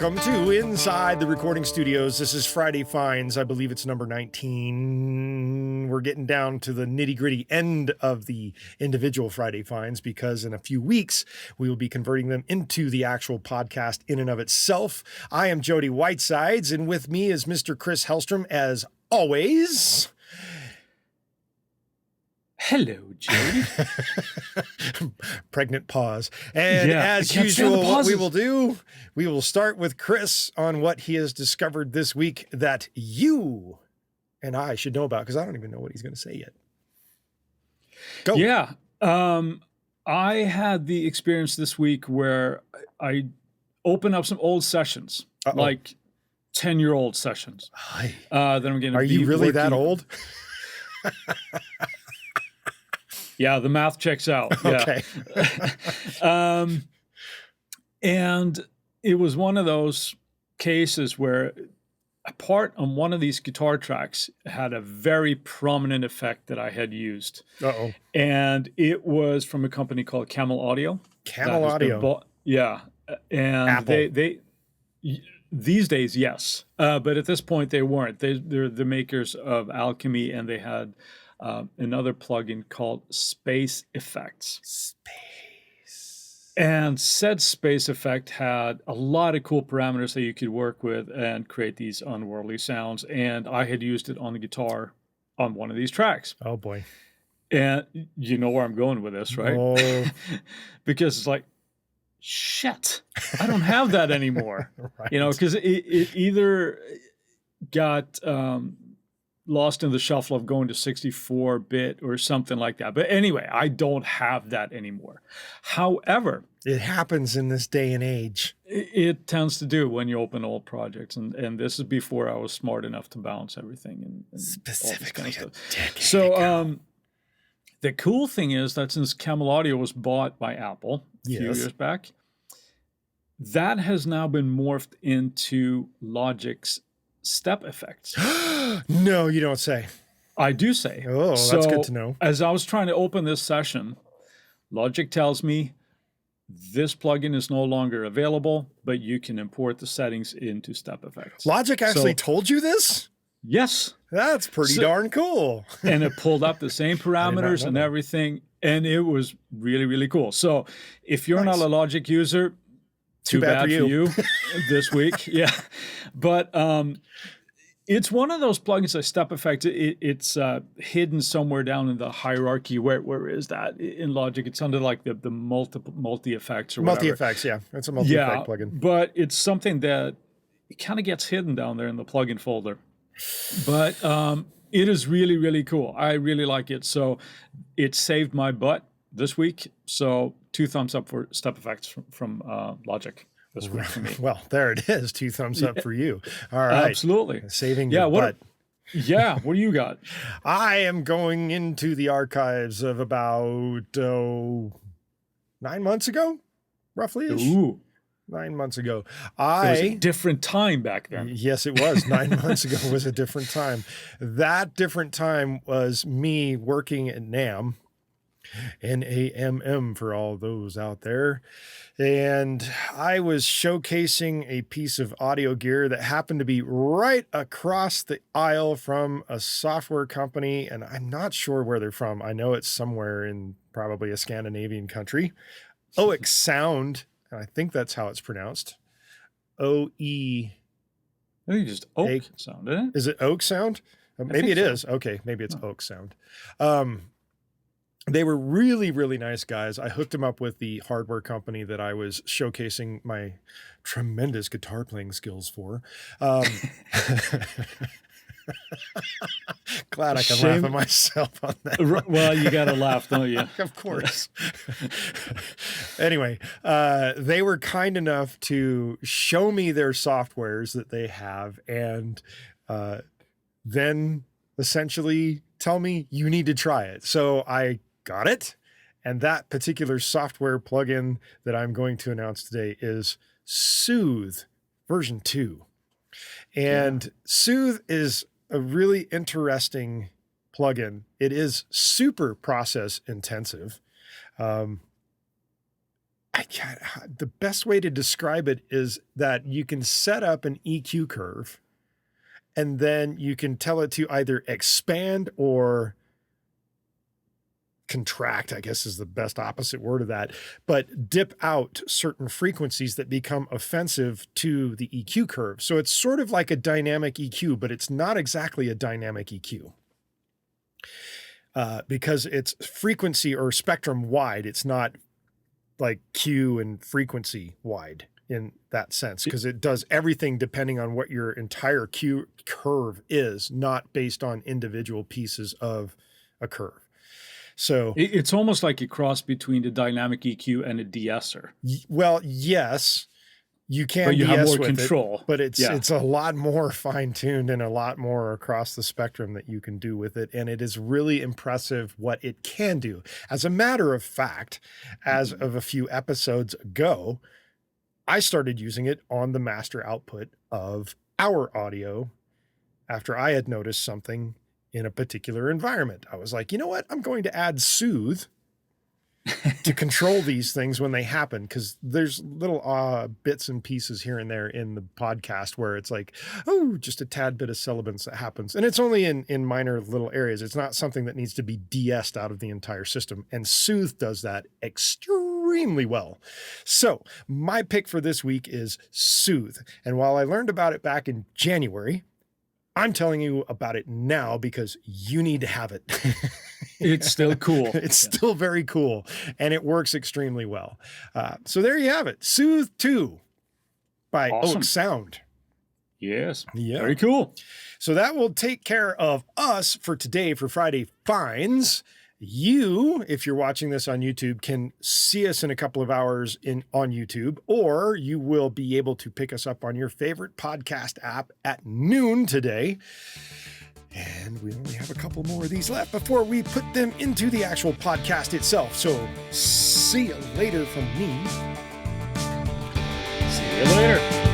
Welcome to Inside the Recording Studios. This is Friday Finds. I believe it's number 19. We're getting down to the nitty-gritty end of the individual Friday Finds because in a few weeks, we will be converting them into the actual podcast in and of itself. I am Jody Whitesides, and with me is Mr. Chris Hellstrom, as always. Hello, Jody. Pregnant pause. And as usual, what we will do, we will start with Chris on what he has discovered this week that you and I should know about, because I don't even know what he's going to say yet. Go. Yeah. I had the experience this week where I opened up some old sessions, like 10-year-old sessions. That I'm going to Are you really that old? Yeah, the math checks out. Okay. And it was one of those cases where a part on one of these guitar tracks had a very prominent effect that I had used. Uh-oh. And it was from a company called Camel Audio. Camel Audio. Yeah. And Apple. they these days, yes. But at this point, they weren't. They're the makers of Alchemy, and they had another plugin called Space Effects. Space. And said Space Effect had a lot of cool parameters that you could work with and create these unworldly sounds. And I had used it on the guitar on one of these tracks. Oh, boy. And you know where I'm going with this, right? Oh. Because it's like, shit, I don't have that anymore. Right. You know, because it either got lost in the shuffle of going to 64-bit or something like that. But anyway, I don't have that anymore. However, it happens in this day and age. It tends to do when you open old projects. And this is before I was smart enough to balance everything. And specifically kind of a decade so ago. The cool thing is that since Camel Audio was bought by Apple a few years back, that has now been morphed into Logic's step effects. No, you don't say. I do say. Oh, that's good to know. As I was trying to open this session, Logic tells me this plugin is no longer available, but you can import the settings into step effects. Logic actually told you this? Yes. That's pretty darn cool. And it pulled up the same parameters and everything, and it was really, really cool. So if you're not a Logic user, too bad for you this week. Yeah. But it's one of those plugins like Step Effect. It's hidden somewhere down in the hierarchy. Where is that in Logic? It's under like the multi-effects or whatever. Multi-effects, yeah. It's a multi-effect plugin. But it's something that it kind of gets hidden down there in the plugin folder. But it is really, really cool. I really like it. So it saved my butt this week. So 2 thumbs up for Step Effects from Logic this week for me. Well, there it is. 2 thumbs up for you. All right. Absolutely. Saving your butt. What do you got? I am going into the archives of about 9 months ago, roughly-ish. Ooh. 9 months ago. It was a different time back then. Yes, it was. 9 months ago was a different time. That different time was me working at NAMM, NAMM for all those out there. And I was showcasing a piece of audio gear that happened to be right across the aisle from a software company. And I'm not sure where they're from. I know it's somewhere in probably a Scandinavian country. Oek Sound. And I think that's how it's pronounced. O-E. I think it's just Oek Sound, isn't it? Is it Oek Sound? Maybe it is. Okay, maybe it's Oek Sound. They were really, really nice guys. I hooked them up with the hardware company that I was showcasing my tremendous guitar playing skills for. Glad I can laugh at myself on that. Well, you got to laugh, don't you? Of course. Anyway, they were kind enough to show me their softwares that they have and then essentially tell me you need to try it. So I got it. And that particular software plugin that I'm going to announce today is Soothe version 2. And Soothe is a really interesting plugin. It is super process intensive. I the best way to describe it is that you can set up an EQ curve and then you can tell it to either expand or contract, I guess is the best opposite word of that, but dip out certain frequencies that become offensive to the EQ curve. So it's sort of like a dynamic EQ, but it's not exactly a dynamic EQ. Because it's frequency or spectrum wide. It's not like Q and frequency wide in that sense, because it does everything depending on what your entire Q curve is, not based on individual pieces of a curve. So it's almost like a cross between the dynamic EQ and a de-esser. Well, yes, you can, but you have more with control. But it's a lot more fine-tuned and a lot more across the spectrum that you can do with it. And it is really impressive what it can do. As a matter of fact, as of a few episodes ago, I started using it on the master output of our audio after I had noticed something in a particular environment. I was like, you know what? I'm going to add Soothe to control these things when they happen, because there's little bits and pieces here and there in the podcast where it's like, oh, just a tad bit of sibilance that happens. And it's only in minor little areas. It's not something that needs to be de-essed out of the entire system. And Soothe does that extremely well. So my pick for this week is Soothe. And while I learned about it back in January, I'm telling you about it now because you need to have it. It's still cool. It's still very cool, and it works extremely well. So there you have it. Soothe 2 by Oek Sound. Yes. Yeah. Very cool. So that will take care of us for today for Friday Finds. You, if you're watching this on YouTube, can see us in a couple of hours on YouTube, or you will be able to pick us up on your favorite podcast app at noon today. And we only have a couple more of these left before we put them into the actual podcast itself. So see you later from me. See you later.